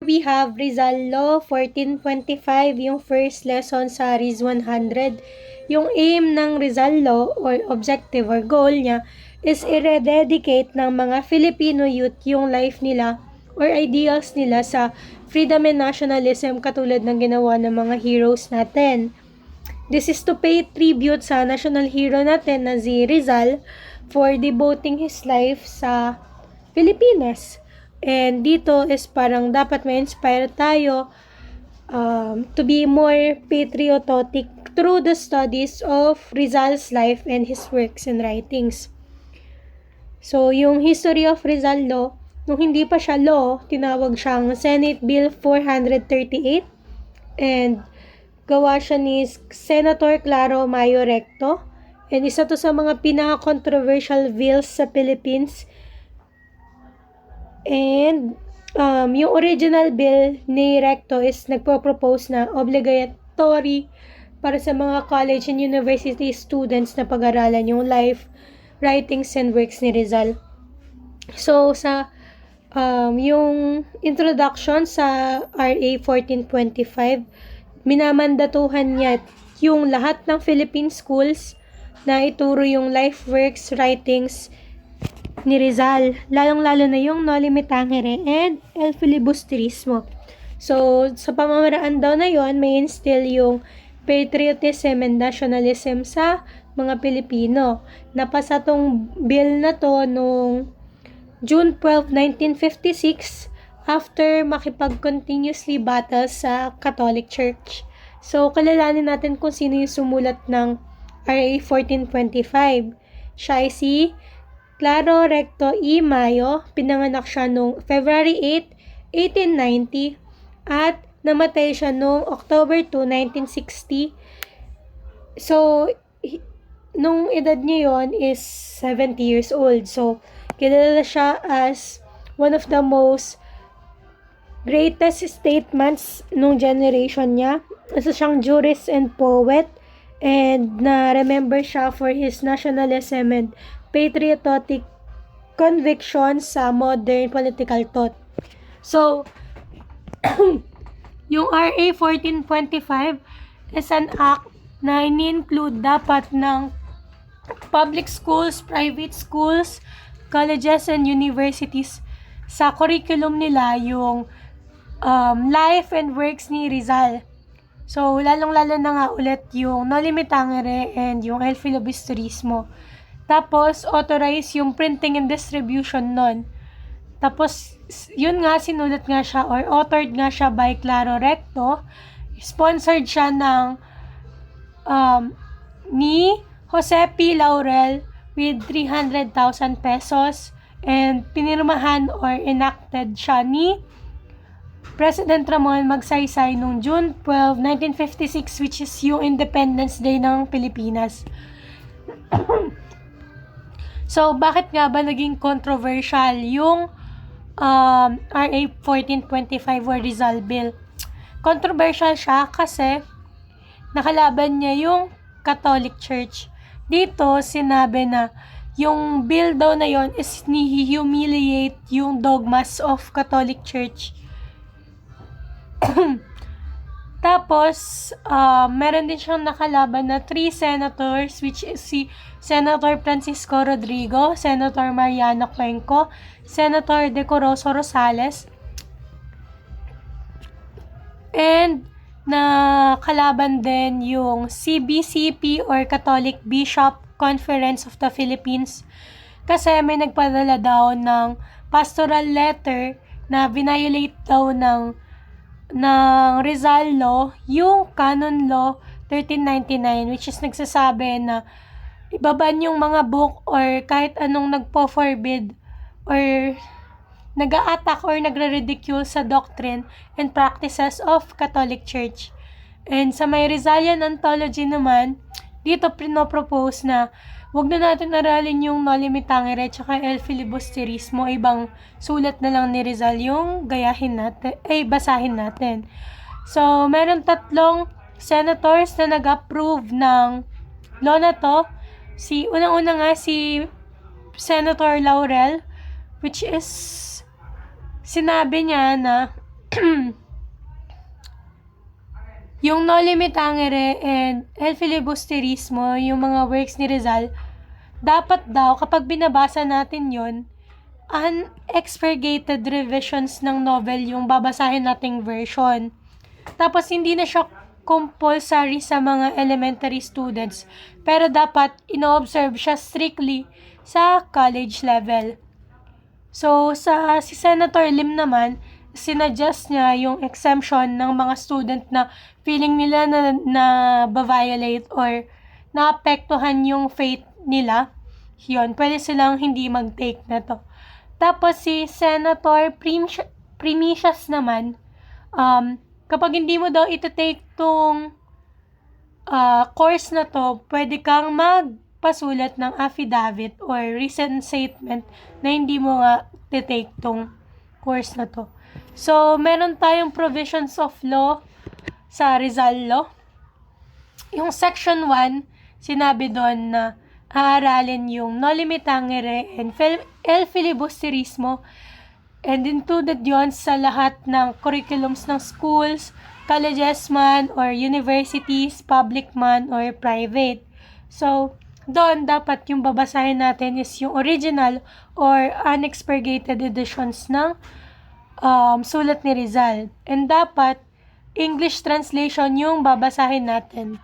We have Rizal Law 1425, yung first lesson sa RIS 100. Yung aim ng Rizal Law or objective or goal niya is i-rededicate ng mga Filipino youth yung life nila or ideals nila sa freedom and nationalism katulad ng ginawa ng mga heroes natin. This is to pay tribute sa national hero natin na si Rizal for devoting his life sa Pilipinas. And dito is parang dapat ma-inspire tayo to be more patriotic through the studies of Rizal's life and his works and writings. So, yung history of Rizal Law, nung hindi pa siya law, tinawag siyang Senate Bill 438 and gawa siya ni Senator Claro Mayo Recto. And isa to sa mga pinaka-controversial bills sa Philippines. And yung original bill ni Recto is nagpo-propose na obligatory para sa mga college and university students na pag-aralan yung life, writings, and works ni Rizal. So, sa yung introduction sa RA 1425, minamandatuhan niya yung lahat ng Philippine schools na ituro yung life, works, writings ni Rizal, lalong-lalo na yung Noli Me Tangere and El Filibusterismo. So, sa pamamaraan daw na yon, may instill yung patriotism and nationalism sa mga Pilipino. Napasa tong bill na to nung June 12, 1956 after makipag-continuously battle sa Catholic Church. So, kilalanin natin kung sino yung sumulat ng RA 1425. Siya ay si Claro Recto E. Mayo. Pinanganak siya noong February 8, 1890 at namatay siya noong October 2, 1960. So, nung edad niya yon is 70 years old. So, kilala siya as one of the most greatest statements nung generation niya. Isa siyang jurist and poet and na-remember siya for his nationalism and patriotic convictions sa modern political thought. So, yung RA 1425 is an act na ini-include dapat ng public schools, private schools, colleges, and universities sa curriculum nila yung life and works ni Rizal. So, lalong-lalo na nga ulit yung Noli Me Tangere and yung El Filibusterismo. Tapos, authorize yung printing and distribution nun. Tapos, yun nga, sinulat nga siya or authored nga siya by Claro Recto. Sponsored siya ng ni Jose P. Laurel with 300,000 pesos and pinirmahan or enacted siya ni President Ramon Magsaysay noong June 12, 1956 which is yung Independence Day ng Pilipinas. So, bakit nga ba naging controversial yung RA 1425 or Rizal Bill? Controversial siya kasi nakalaban niya yung Catholic Church. Dito, sinabi na yung bill daw na yon is ni-humiliate yung dogmas of Catholic Church. Tapos, meron din siyang nakalaban na 3 senators which is si Senator Francisco Rodrigo, Senator Mariano Cuenco, Senator Decoroso Rosales, and nakalaban din yung CBCP or Catholic Bishop Conference of the Philippines kasi may nagpadala daw ng pastoral letter na violate daw ng Rizal Law, yung Canon Law 1399 which is nagsasabi na ibaban yung mga book or kahit anong nagpo-forbid or nag-a-attack or nagre-ridicule sa doctrine and practices of Catholic Church. And sa may Rizalian Anthology naman, dito pinopropose na wag na natin aralin yung Noli Me Tangere tsaka El Filibusterismo, ibang sulat na lang ni Rizal yung basahin natin. So, meron 3 senators na nag-approve ng law na to. Unang-una nga si Senator Laurel, which is sinabi niya na yung Noli Me Tangere and El Filibusterismo, yung mga works ni Rizal, dapat daw kapag binabasa natin yon, unexpurgated revisions ng novel yung babasahin nating version. Tapos hindi na siya compulsory sa mga elementary students, pero dapat ino-observe siya strictly sa college level. So, si Senator Lim naman, sinadjust niya yung exemption ng mga student na feeling nila na ba-violate or naapektuhan yung faith nila. Yun, pwede silang hindi mag-take na to. Tapos si Senator Primicius naman, kapag hindi mo daw ito-take tong course na to, pwede kang magpasulat ng affidavit or recent statement na hindi mo nga take tong course na to. So, meron tayong provisions of law sa Rizal Law. Yung section 1, sinabi doon na aaralin yung Noli Me Tangere and El Filibusterismo, and included yon sa lahat ng curriculums ng schools, colleges man or universities, public man or private. So, doon dapat yung babasahin natin is yung original or unexpurgated editions ng sulat ni Rizal. And dapat English translation yung babasahin natin.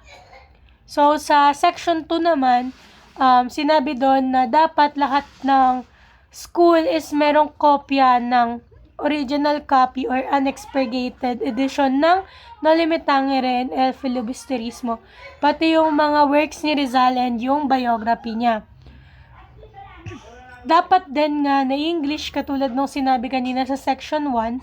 So, sa section 2 naman, sinabi doon na dapat lahat ng school is merong kopya ng original copy or unexpurgated edition ng Noli Me Tangere and El Filibusterismo, pati yung mga works ni Rizal and yung biography niya. Dapat din nga na English katulad nung sinabi kanina sa section 1.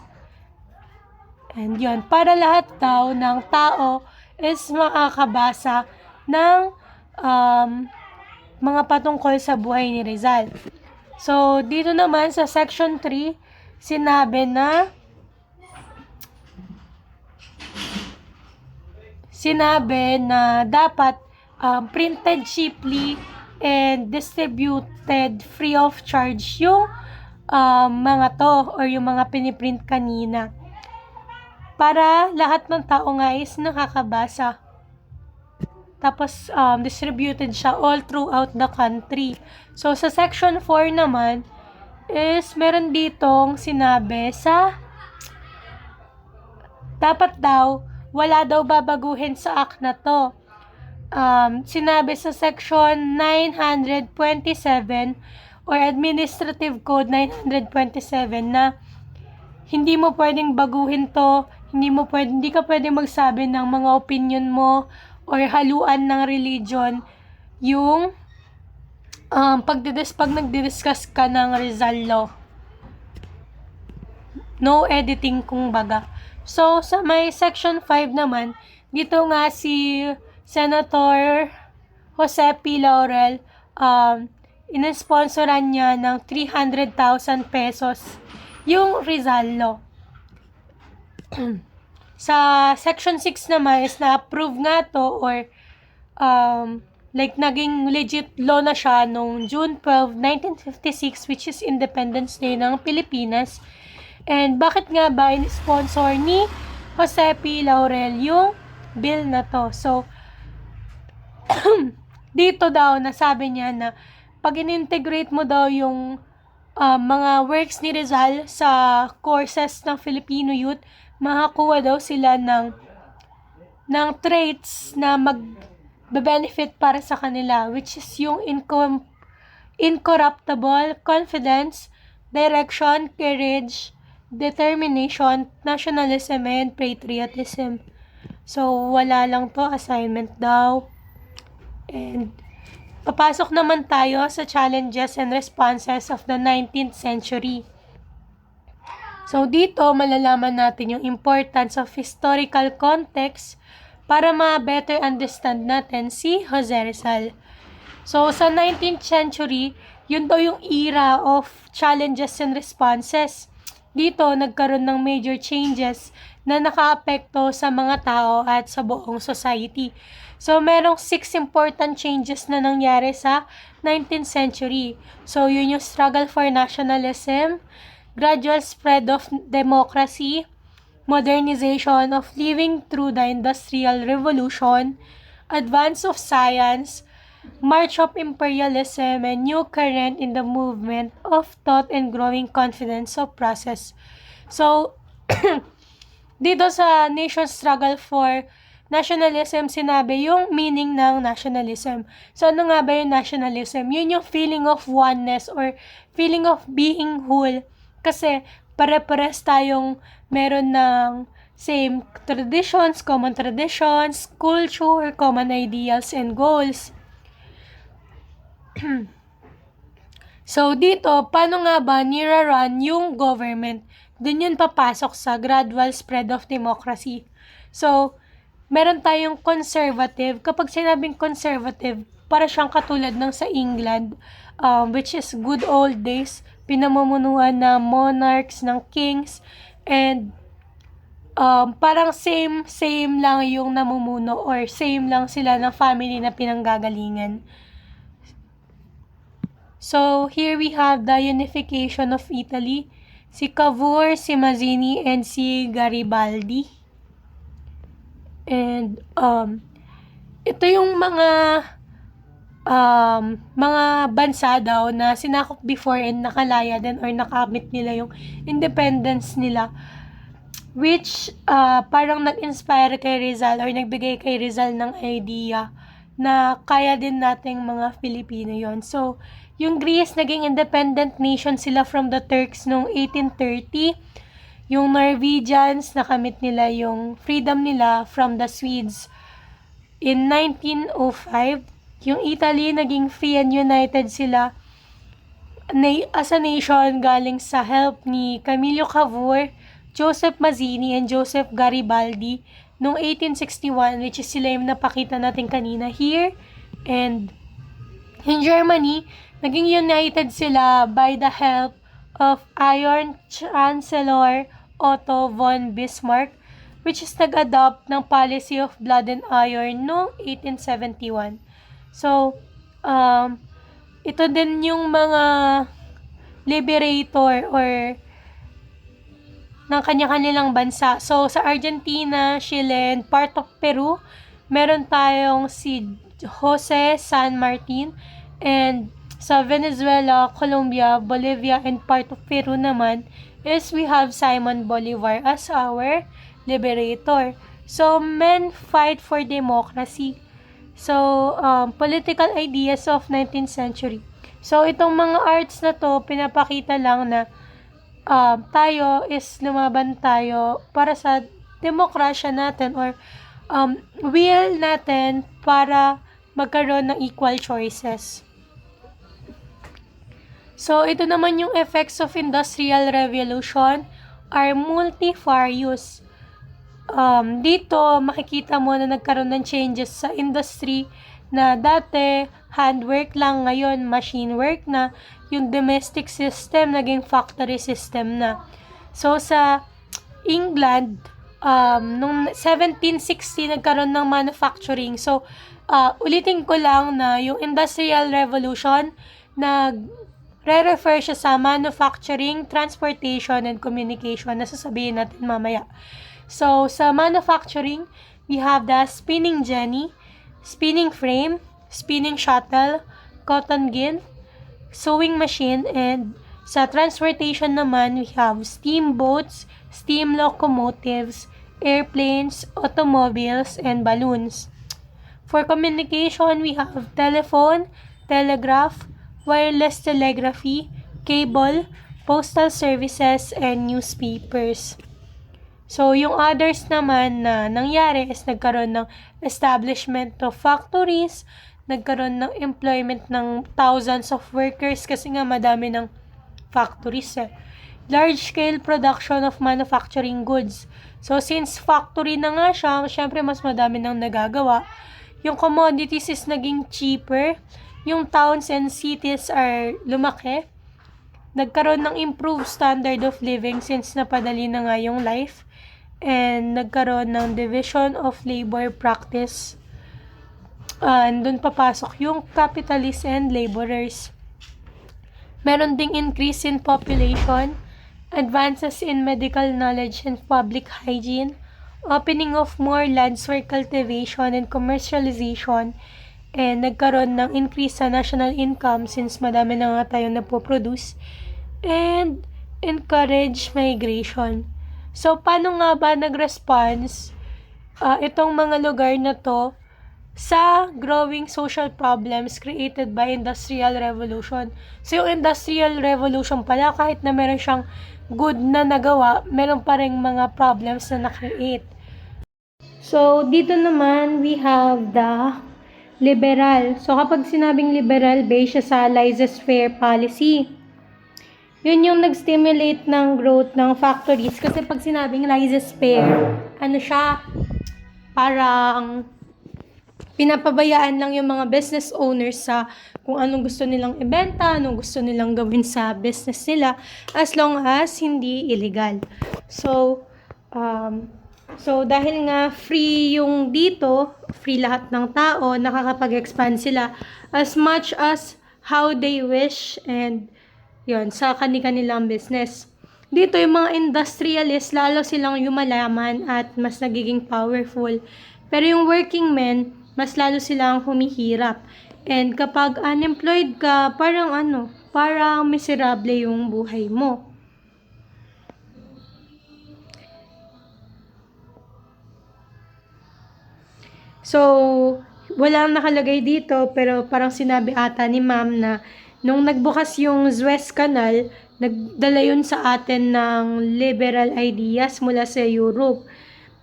And yun, para lahat daw ng tao is makakabasa ng mga patungkol sa buhay ni Rizal. So, dito naman sa section 3, sinabi na dapat printed cheaply and distributed free of charge yung mga to or yung mga piniprint kanina. Para lahat ng tao nga is nakakabasa. Tapos, distributed siya all throughout the country. So, sa section 4 naman, is meron ditong sinabi dapat daw, wala daw babaguhin sa act na to. Sinabi sa section 927 or Administrative Code 927 na hindi mo pwedeng baguhin to, hindi ka pwedeng magsabi ng mga opinion mo or haluan ng religion yung pag nagdi-discuss ka ng Rizal Law. No editing kumbaga. So, sa may section 5 naman, dito nga si Senator Jose P. Laurel, inesponsoran niya ng 300,000 pesos yung Rizal Law. Sa section 6 naman is na-approve nga to or naging legit law na siya noong June 12, 1956, which is Independence Day ng Pilipinas. And bakit nga ba in-sponsor ni Jose P. Laurel yung bill na to? So, dito daw nasabi niya na pag in-integrate mo daw yung mga works ni Rizal sa courses ng Filipino youth, makakuha daw sila ng traits na mag-benefit para sa kanila, which is yung incorruptible confidence, direction, courage, determination, nationalism, and patriotism. So, wala lang to, assignment daw. And papasok naman tayo sa challenges and responses of the 19th century. So, dito malalaman natin yung importance of historical context para ma-better understand natin si Jose Rizal. So, sa 19th century, yun daw yung era of challenges and responses. Dito, nagkaroon ng major changes na nakaapekto sa mga tao at sa buong society. So, merong 6 important changes na nangyari sa 19th century. So, yun yung struggle for nationalism, gradual spread of democracy, modernization of living through the Industrial Revolution, advance of science, march of imperialism, and new current in the movement of thought and growing confidence of process. So, dito sa nation struggle for nationalism, sinabi yung meaning ng nationalism. So, ano nga ba yung nationalism? Yun yung feeling of oneness or feeling of being whole. Kasi, pare-pares tayong meron ng same traditions, culture, common ideals, and goals. So, dito, paano nga ba nira-run yung government? Dun yun papasok sa gradual spread of democracy. So, meron tayong conservative. Kapag sinabing conservative, para siyang katulad ng sa England, which is good old days, pinamumunuan na monarchs, ng kings, and parang same lang yung namumuno or same lang sila ng family na pinanggagalingan. So, here we have the unification of Italy. Si Cavour, si Mazzini, and si Garibaldi. And, ito yung mga bansa daw na sinakop before and nakalaya din or nakamit nila yung independence nila. Which, parang nag-inspire kay Rizal or nagbigay kay Rizal ng idea na kaya din nating mga Filipino yon. So, yung Greece, naging independent nation sila from the Turks noong 1830. Yung Norwegians, nakamit nila yung freedom nila from the Swedes in 1905. Yung Italy, naging free and united sila as a nation galing sa help ni Camillo Cavour, Joseph Mazzini, and Joseph Garibaldi noong 1861, which is sila yung napakita natin kanina here. And in Germany, naging united sila by the help of Iron Chancellor Otto von Bismarck, which is nag-adopt ng policy of blood and iron noong 1871. So, ito din yung mga liberator or ng kanya-kanilang bansa. So, sa Argentina, Chile, and part of Peru, meron tayong si Jose San Martin, and sa Venezuela, Colombia, Bolivia, and part of Peru naman is we have Simon Bolivar as our liberator. So, men fight for democracy. So, political ideas of 19th century. So, itong mga arts na to, pinapakita lang na tayo is lumaban tayo para sa demokrasya natin or will natin para magkaroon ng equal choices. So, ito naman yung effects of Industrial Revolution are multifarious. Dito, makikita mo na nagkaroon ng changes sa industry na dati, handwork lang, ngayon, machine work na, yung domestic system, naging factory system na. So, sa England, nung 1760, nagkaroon ng manufacturing. So, ulitin ko lang na yung Industrial Revolution, re-refer siya sa manufacturing, transportation, and communication na sasabihin natin mamaya. So, sa manufacturing, we have the spinning jenny, spinning frame, spinning shuttle, cotton gin, sewing machine, and sa transportation naman, we have steamboats, steam locomotives, airplanes, automobiles, and balloons. For communication, we have telephone, telegraph, wireless telegraphy, cable, postal services, and newspapers. So, yung others naman na nangyari is nagkaroon ng establishment of factories, nagkaroon ng employment ng thousands of workers kasi nga madami ng factories. Large-scale production of manufacturing goods. So, since factory na nga siya, syempre mas madami nang nagagawa. Yung commodities is naging cheaper. Yung towns and cities are lumaki. Nagkaroon ng improved standard of living since napadali na nga yung life. And nagkaroon ng division of labor practice. And dun papasok yung capitalists and laborers. Meron ding increase in population. advances in medical knowledge and public hygiene, opening of more lands for cultivation and commercialization, and nagkaroon ng increase sa national income since madami na nga tayong nagpo-produce, and encourage migration. So, paano nga ba nag-response itong mga lugar na to sa growing social problems created by Industrial Revolution? So, yung Industrial Revolution pala, kahit na meron siyang good na nagawa, meron pa rin mga problems na na-create. So, dito naman, we have the liberal. So, kapag sinabing liberal, based siya sa laissez-faire policy. Yun yung nag-stimulate ng growth ng factories. Kasi pag sinabing laissez-faire, ano siya, parang pinapabayaan lang yung mga business owners sa kung anong gusto nilang ibenta, anong gusto nilang gawin sa business nila, as long as hindi illegal. So dahil nga free yung dito, free lahat ng tao, nakakapag-expand sila as much as how they wish, and yun, sa kanilang business. Dito, yung mga industrialist, lalo silang yumalaman at mas nagiging powerful. Pero yung working men, mas lalo silang humihirap. And kapag unemployed ka, parang miserable yung buhay mo. So, walang nakalagay dito, pero parang sinabi ata ni ma'am na nung nagbukas yung Suez Canal, nagdala yun sa atin ng liberal ideas mula sa Europe.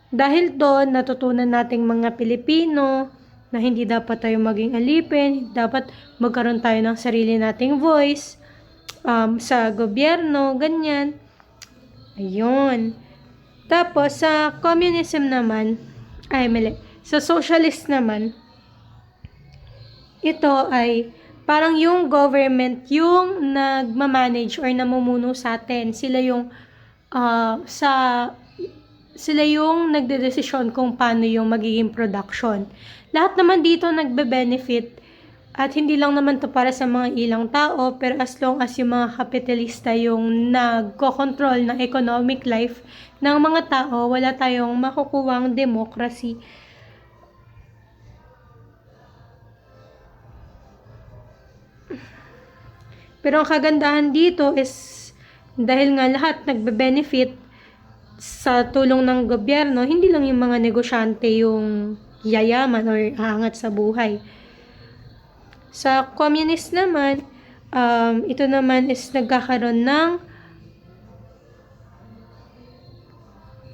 Dahil doon, natutunan nating mga Pilipino na hindi dapat tayo maging alipin, dapat magkaroon tayo ng sarili nating voice sa gobyerno, ganyan. Ayun. Tapos, sa communism naman, sa socialist naman, ito ay parang yung government yung nagmamanage or namumuno sa atin. Sila yung nagdedesisyon kung paano yung magiging production. Lahat naman dito nagbe-benefit, at hindi lang naman to para sa mga ilang tao, pero as long as yung mga kapitalista yung nagko-control ng economic life ng mga tao, wala tayong makukuwang democracy. Pero ang kagandahan dito is dahil nga lahat nagbe-benefit sa tulong ng gobyerno, hindi lang yung mga negosyante yung yayaman or aangat sa buhay. Sa communist naman, ito naman is nagkakaroon ng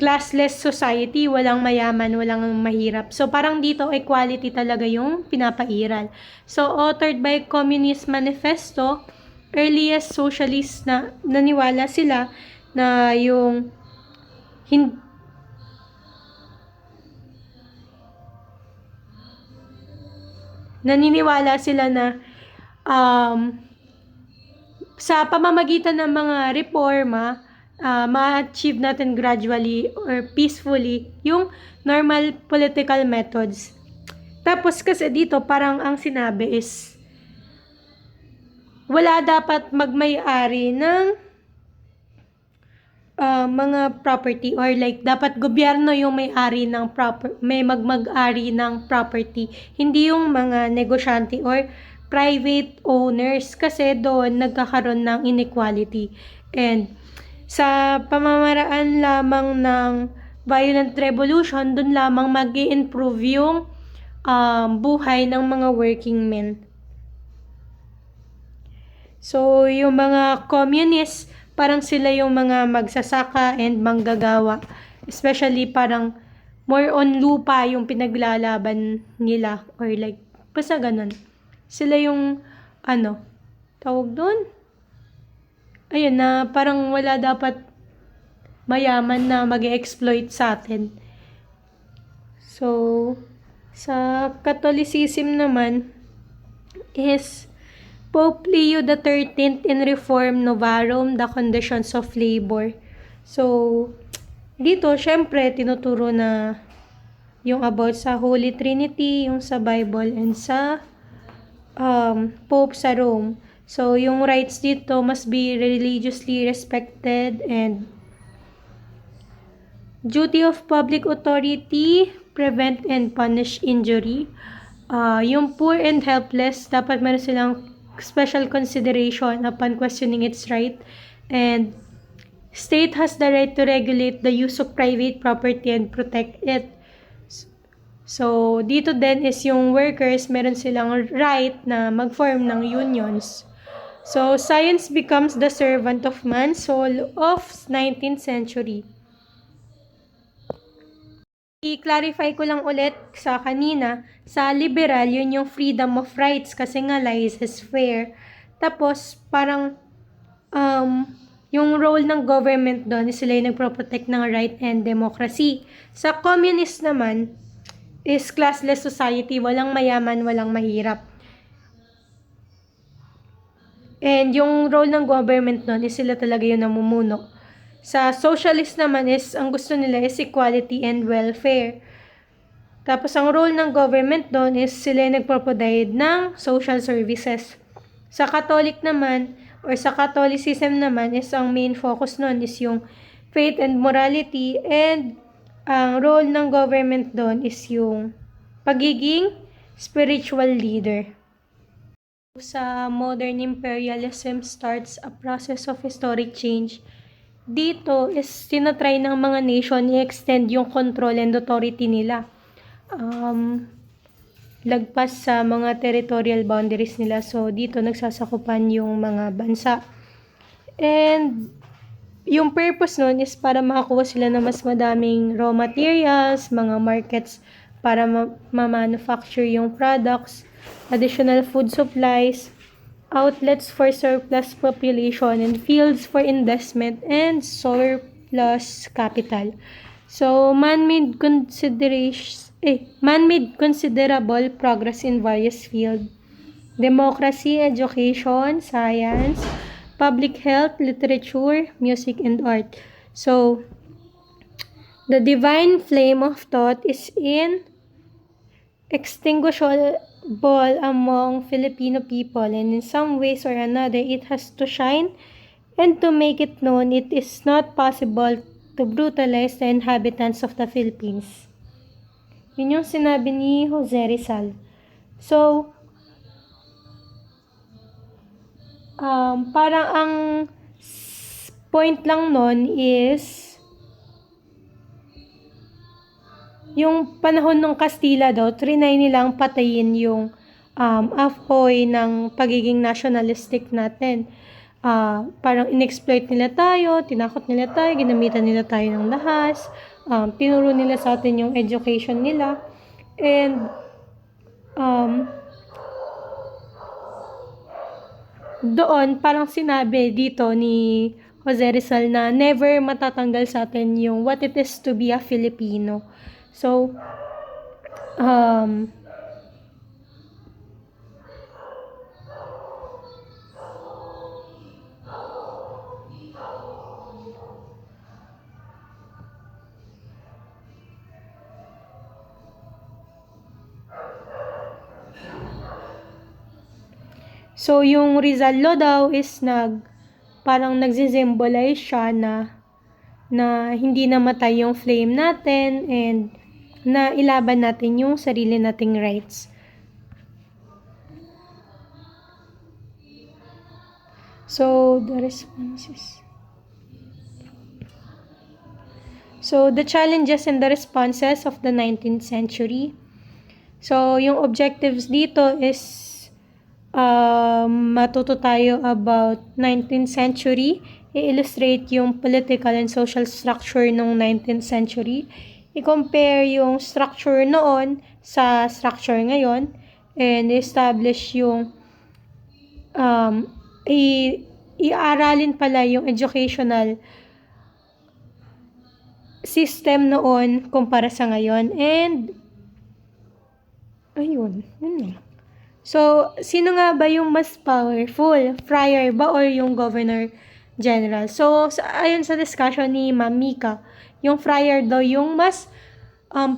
classless society, walang mayaman, walang mahirap. So parang dito equality talaga yung pinapairal. So authored by Communist Manifesto, earliest socialist na naniwala sila na yung naniniwala sila na sa pamamagitan ng mga reforma, ma-achieve natin gradually or peacefully yung normal political methods. Tapos kasi dito parang ang sinabi is wala dapat magmay-ari ng mga property, or like dapat gobyerno yung may-ari ng mag-ari ng property, hindi yung mga negosyante or private owners, kasi doon nagkakaroon ng inequality. And sa pamamaraan lamang ng violent revolution, doon lamang mag-i-improve yung buhay ng mga working men. So, yung mga communists, parang sila yung mga magsasaka and manggagawa. Especially parang more on lupa yung pinaglalaban nila, or like, basta ganun. Sila yung, tawag doon? Ayun na, parang wala dapat mayaman na mag-exploit sa atin. So, sa Catholicism naman is Pope Leo XIII in Reform Novarum, the conditions of labor. So, dito, syempre, tinuturo na yung about sa Holy Trinity, yung sa Bible, and sa Pope sa Rome. So, yung rights dito must be religiously respected, and duty of public authority, prevent and punish injury. Yung poor and helpless, dapat meron silang special consideration upon questioning its right. And state has the right to regulate the use of private property and protect it. So, dito din is yung workers, meron silang right na mag-form ng unions. So, science becomes the servant of man, soul of 19th century. I-clarify ko lang ulit sa kanina, sa liberal, yun yung freedom of rights kasi nga life is fair. Tapos, parang yung role ng government doon is sila yung nagpro-protect ng right and democracy. Sa communist naman, is classless society, walang mayaman, walang mahirap. And yung role ng government doon is sila talaga yung namumuno. Sa socialist naman is, ang gusto nila is equality and welfare. Tapos ang role ng government doon is sila yung nagpo-provide ng social services. Sa Catholic naman, or sa Catholicism naman, is ang main focus noon is yung faith and morality, and ang role ng government doon is yung pagiging spiritual leader. Sa modern imperialism starts a process of historic change. Dito is tinatry ng mga nation i-extend yung control and authority nila. Lagpas sa mga territorial boundaries nila. So, dito nagsasakupan yung mga bansa. And yung purpose nun is para makakuha sila ng mas madaming raw materials, mga markets para ma-manufacture yung products, additional food supplies, outlets for surplus population, and fields for investment, and surplus capital. So, man-made considerable progress in various fields. Democracy, education, science, public health, literature, music, and art. So, the divine flame of thought is inextinguishable among Filipino people, and in some ways or another, it has to shine, and to make it known, it is not possible to brutalize the inhabitants of the Philippines. Yun yung sinabi ni Jose Rizal. So, parang ang point lang nun is yung panahon ng Kastila daw, trinay nilang patayin yung apoy ng pagiging nationalistic natin. Parang inexploit nila tayo, tinakot nila tayo, ginamitan nila tayo ng lahas, tinuro nila sa atin yung education nila, and doon parang sinabi dito ni Jose Rizal na never matatanggal sa atin yung what it is to be a Filipino. So, So, yung Rizal Law daw is parang nagsisymbolize siya na hindi namatay yung flame natin, and na ilaban natin yung sarili nating rights. So, the responses. So, the challenges and the responses of the 19th century. So, yung objectives dito is matuto tayo about 19th century, i-illustrate yung political and social structure ng 19th century, i-compare yung structure noon sa structure ngayon, and establish yung i-aralin pala yung educational system noon kumpara sa ngayon, and ayun, yun na. So, sino nga ba yung mas powerful? Friar ba or yung Governor General? So, ayon sa discussion ni Ma'am Mika, yung friar daw yung mas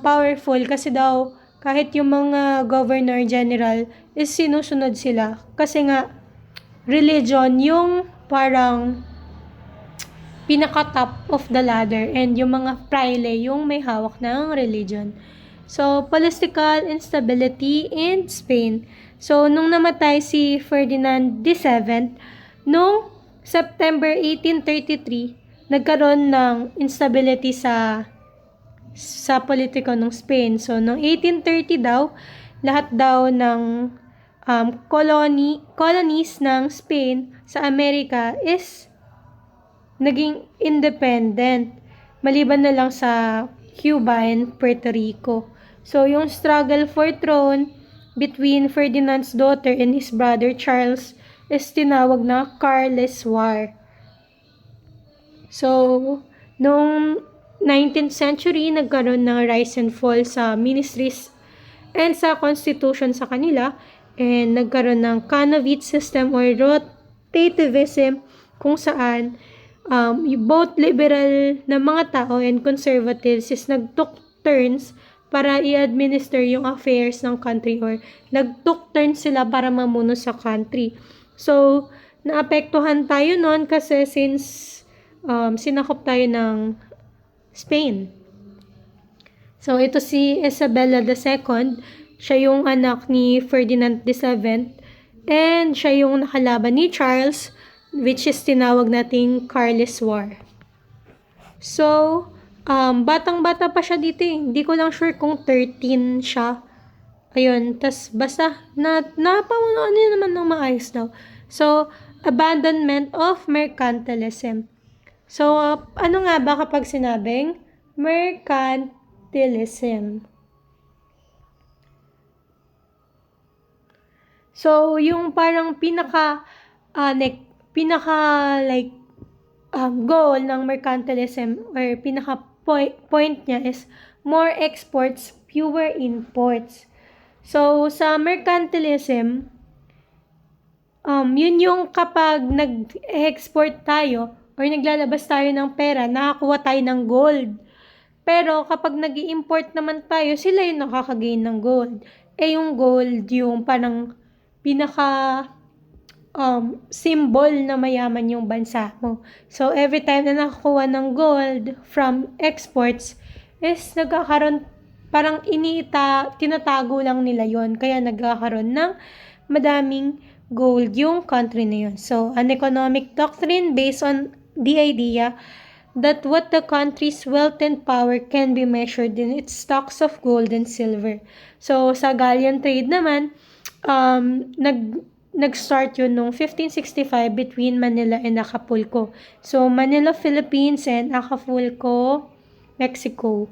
powerful kasi daw kahit yung mga Governor General is sinusunod sila. Kasi nga, religion yung parang pinaka-top of the ladder and yung mga praile yung may hawak ng religion. So, political instability in Spain. So, nung namatay si Ferdinand VII, nung September 1833, nagkaroon ng instability sa politiko ng Spain. So, noong 1830 daw, lahat daw ng colonies ng Spain sa Amerika is naging independent. Maliban na lang sa Cuba and Puerto Rico. So, yung struggle for throne between Ferdinand's daughter and his brother Charles is tinawag na Carlist War. So, noong 19th century, nagkaroon ng rise and fall sa ministries and sa constitution sa kanila, and nagkaroon ng Canovic system or rotativism kung saan both liberal na mga tao and conservatives is nag-took turns para i-administer yung affairs ng country or nag-took turns sila para mamuno sa country. So, naapektuhan tayo noon kasi since sinakop tayo ng Spain. So, ito si Isabella II. Siya yung anak ni Ferdinand VII and siya yung nakalaban ni Charles, which is tinawag nating Carlist War. So, batang-bata pa siya dito eh. Hindi ko lang sure kung 13 siya. Ayun, tas basta, napamunuan niya naman ng maayos daw. So, abandonment of mercantilism. So, ano nga ba kapag sinabing mercantilism? So, yung parang goal ng mercantilism or point niya is more exports, fewer imports. So, sa mercantilism, yun yung kapag nag-export tayo or naglalabas tayo ng pera, nakakuha tayo ng gold. Pero kapag nag-i-import naman tayo, sila yung nakakagain ng gold. Eh yung gold, yung parang symbol na mayaman yung bansa mo. So, every time na nakakuha ng gold from exports, is nagkakaroon, parang tinatago lang nila yon. Kaya nagkakaroon ng madaming gold yung country na yun. So, an economic doctrine based on the idea that what the country's wealth and power can be measured in its stocks of gold and silver. So, sa galleon trade naman, nag-start yun noong 1565 between Manila and Acapulco. So, Manila, Philippines and Acapulco, Mexico.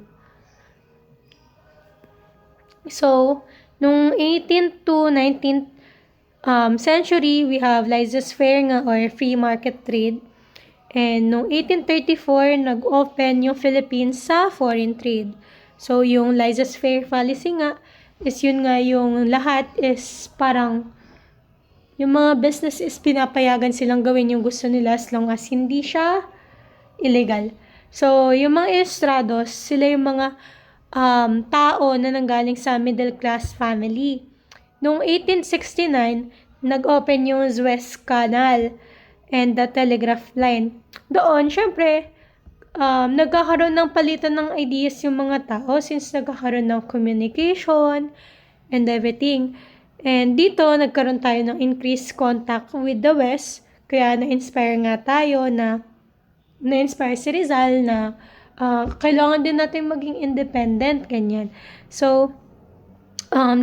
So, noong 18th to 19th century, we have laissez-faire nga or free market trade. And noong 1834, nag-open yung Philippines sa foreign trade. So, yung laissez-faire policy nga, is yun nga yung lahat is parang yung mga business is pinapayagan silang gawin yung gusto nila as long as hindi siya illegal. So, yung mga ilustrados, sila yung mga tao na nanggaling sa middle class family. Noong 1869, nag-open yung Suez Canal and the telegraph line. Doon, syempre, nagkakaroon ng palitan ng ideas yung mga tao since nagkakaroon ng communication and everything. And dito, nagkaroon tayo ng increased contact with the West. Kaya na-inspire nga tayo na-inspire si Rizal na kailangan din natin maging independent, ganyan. So,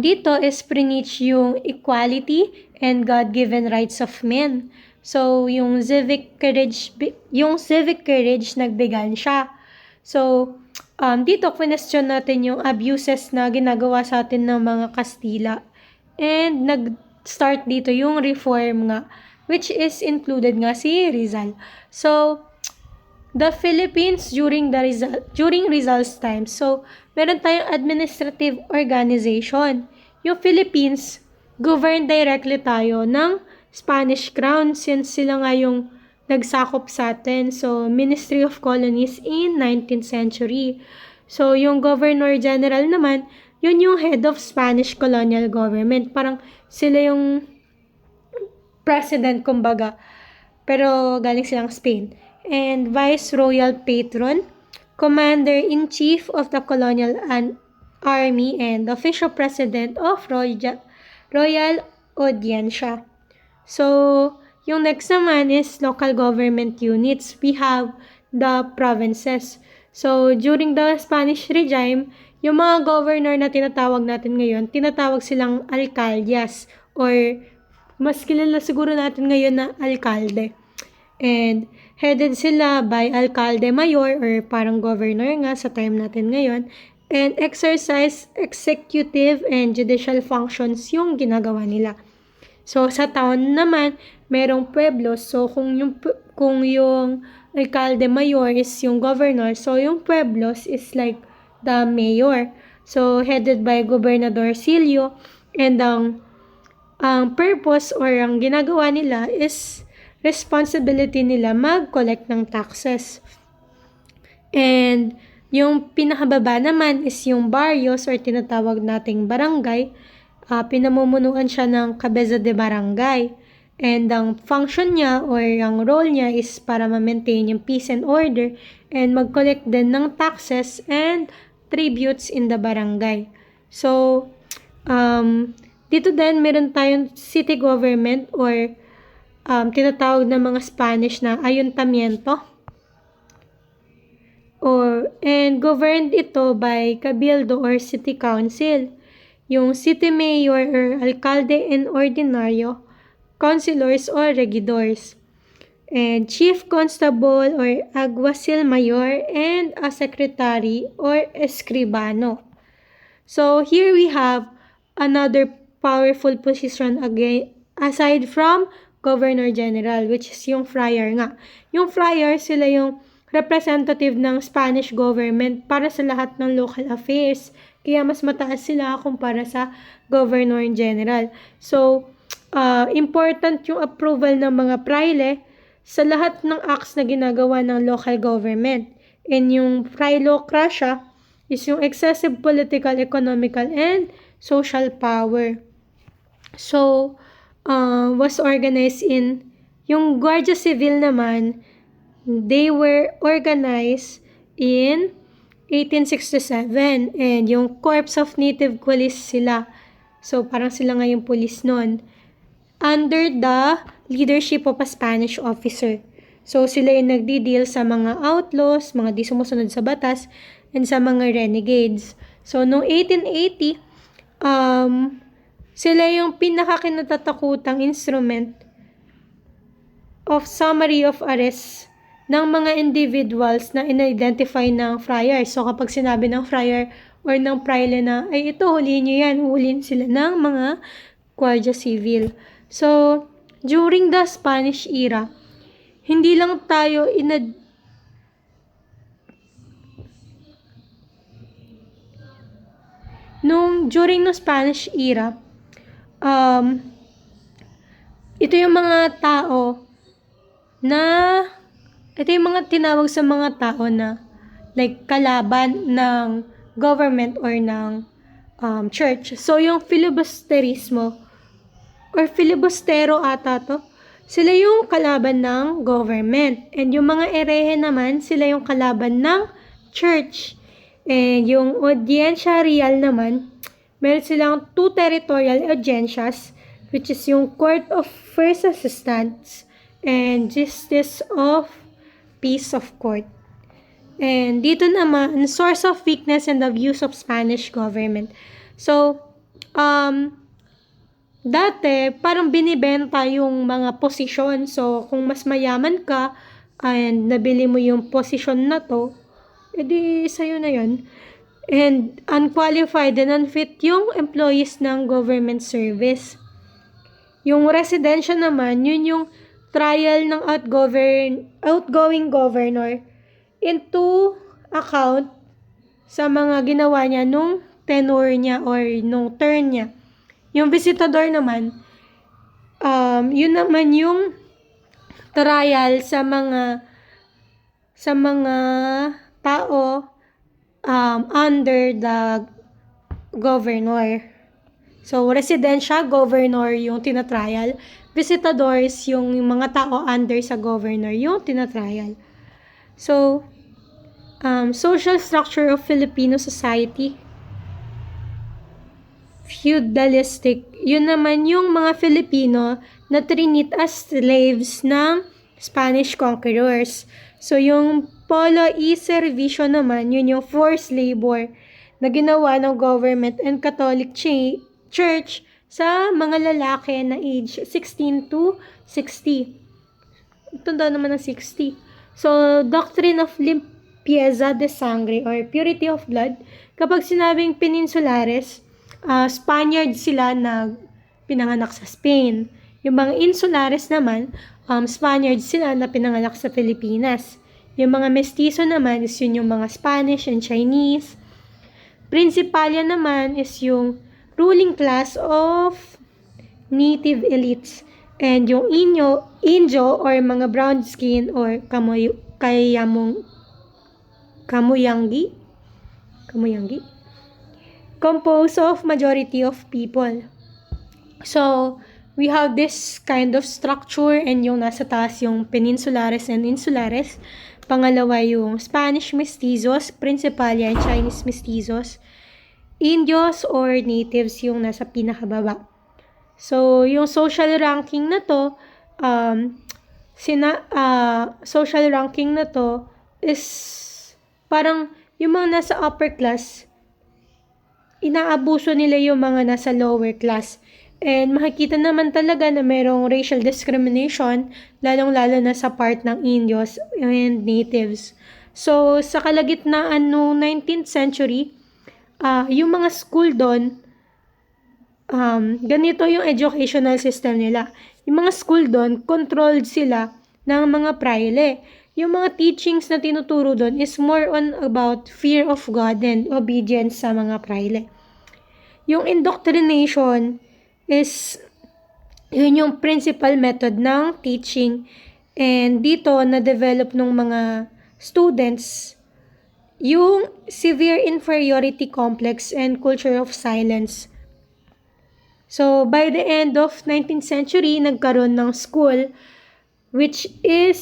dito is preach yung equality and God-given rights of men. So, yung civic courage nagbegan siya. So, dito question natin yung abuses na ginagawa sa atin ng mga Kastila. And nag-start dito yung reform nga, which is included nga si Rizal. So, the Philippines during Rizal's time. So, meron tayong administrative organization. Yung Philippines, governed directly tayo ng Spanish Crown since sila nga yung nagsakop sa atin. So, Ministry of Colonies in 19th century. So, yung Governor General naman, yun yung head of Spanish colonial government. Parang sila yung president kumbaga. Pero galing silang Spain. And Vice Royal Patron, Commander-in-Chief of the Colonial Army, and official President of Royal Audiencia. So, yung next naman is local government units. We have the provinces. So, during the Spanish regime, yung mga governor na tinatawag natin ngayon, tinatawag silang alcaldes or mas kilala siguro natin ngayon na alkalde. And headed sila by alcalde mayor or parang governor nga sa time natin ngayon. And exercise executive and judicial functions yung ginagawa nila. So sa town naman, merong pueblos. So kung yung alcalde mayor is yung governor, so yung pueblos is like the mayor. So headed by Gobernador Silio, and ang purpose or ang ginagawa nila is responsibility nila mag-collect ng taxes. And yung pinakababa naman is yung barrios or tinatawag nating barangay. Pinamumunuan siya ng cabeza de barangay. And ang function niya or ang role niya is para ma-maintain yung peace and order and mag-collect din ng taxes and tributes in the barangay. So, dito din, meron tayong city government or tinatawag na mga Spanish na ayuntamiento. And governed ito by Cabildo or City Council. Yung city mayor or alcalde en ordinario, councilors or regidors. And chief constable or alguacil mayor and a secretary or escribano. So here we have another powerful position again aside from Governor General, which is yung friar nga. Yung friar, sila yung representative ng Spanish government para sa lahat ng local affairs. Kaya mas mataas sila kumpara sa Governor General. So, important yung approval ng mga praile sa lahat ng acts na ginagawa ng local government. And yung prilocracia is yung excessive political, economical, and social power. So, was organized in yung Guardia Civil naman, they were organized in 1867 and yung Corps of Native Police sila. So, parang sila nga yung police nun. Under the leadership of a Spanish officer. So, sila yung nagdi-deal sa mga outlaws, mga di sumusunod sa batas, and sa mga renegades. So, noong 1880, sila yung pinakakinatatakutang instrument of summary of arrest ng mga individuals na in-identify ng friar. So, kapag sinabi ng friar or ng praile na, ay ito, huliin nyo yan, huliin sila ng mga Guardia Civil. So, during the Spanish era, hindi lang tayo during the Spanish era, ito yung mga tao na ito yung mga tinawag sa mga tao na like kalaban ng government or ng church. So yung filibusterismo or filibustero ata to, sila yung kalaban ng government. And yung mga erehe naman, sila yung kalaban ng church. And yung Audiencia Real naman, meron silang two territorial audiencias, which is yung Court of First Assistance and Justice of Peace of Court. And dito naman, source of weakness and the views of Spanish government. So, dati, parang binibenta yung mga posisyon. So, kung mas mayaman ka and nabili mo yung posisyon na to, edi sa'yo na yun. And unqualified and unfit yung employees ng government service. Yung residensya naman, yun yung trial ng outgoing governor into account sa mga ginawa niya nung tenure niya or nung term niya. Yung visitador naman, yun naman yung trial sa mga tao under the governor. So, residensya, governor yung tinatrial. visitadores, yung mga tao under sa governor, yung tinatrial. So, social structure of Filipino society, feudalistic. Yun naman yung mga Filipino na trinit as slaves ng Spanish conquerors. So, yung polo e-servicio naman, yun yung forced labor na ginawa ng government and Catholic Church sa mga lalaki na age 16 to 60. Tanda naman ng 60. So, doctrine of limpieza de sangre or purity of blood. Kapag sinabing Peninsulares, Spaniards sila na pinanganak sa Spain. Yung mga Insulares naman, Spaniards sila na pinanganak sa Pilipinas. Yung mga Mestizo naman is yun yung mga Spanish and Chinese. Principalia naman is yung ruling class of native elites. And yung Indio or mga brown skin or Kamuyangi, composed of majority of people. So, we have this kind of structure, and yung nasa taas yung Peninsulares and Insulares. Pangalawa yung Spanish Mestizos, Principalia and Chinese Mestizos. Indios or natives yung nasa pinakababa. So, yung social ranking na to, social ranking na to is parang yung mga nasa upper class, inaabuso nila yung mga nasa lower class. And makikita naman talaga na merong racial discrimination, lalong-lalo na sa part ng Indios and natives. So, sa kalagitnaan noong 19th century, yung mga school doon, ganito yung educational system nila. Yung mga school doon, controlled sila ng mga praile. Yung mga teachings na tinuturo doon is more on about fear of God and obedience sa mga praile. Yung indoctrination is yun yung principal method ng teaching, and dito na-develop ng mga students yung severe inferiority complex and culture of silence. So, by the end of 19th century, nagkaroon ng school which is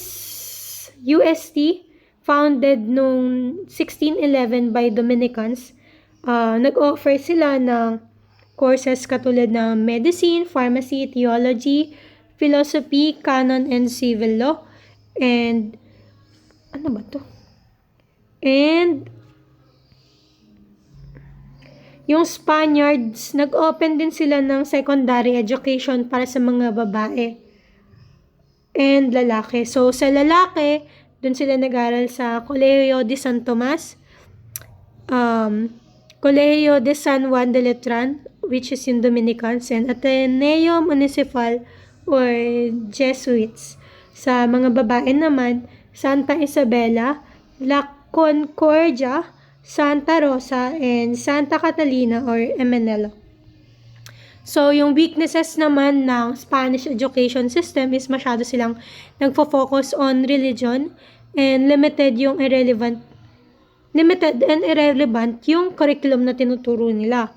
UST, founded noong 1611 by Dominicans. Nag-offer sila ng courses katulad ng medicine, pharmacy, theology, philosophy, canon, and civil law. And, ano ba to? And, yung Spaniards, nag-open din sila ng secondary education para sa mga babae and lalaki. So, sa lalaki, dun sila nag-aral sa Colegio de San Tomas, Colegio de San Juan de Letran, which is in Dominicans, and Ateneo Municipal or Jesuits. Sa mga babae naman, Santa Isabela, La Concordia, Santa Rosa, and Santa Catalina or Emenelo. So, yung weaknesses naman ng Spanish education system is masyado silang nagfo-focus on religion, and limited and irrelevant yung curriculum na tinuturo nila.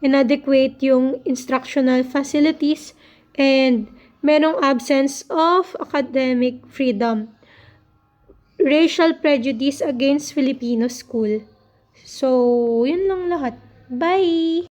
Inadequate yung instructional facilities, and merong absence of academic freedom. Racial prejudice against Filipino school. So, yun lang lahat. Bye!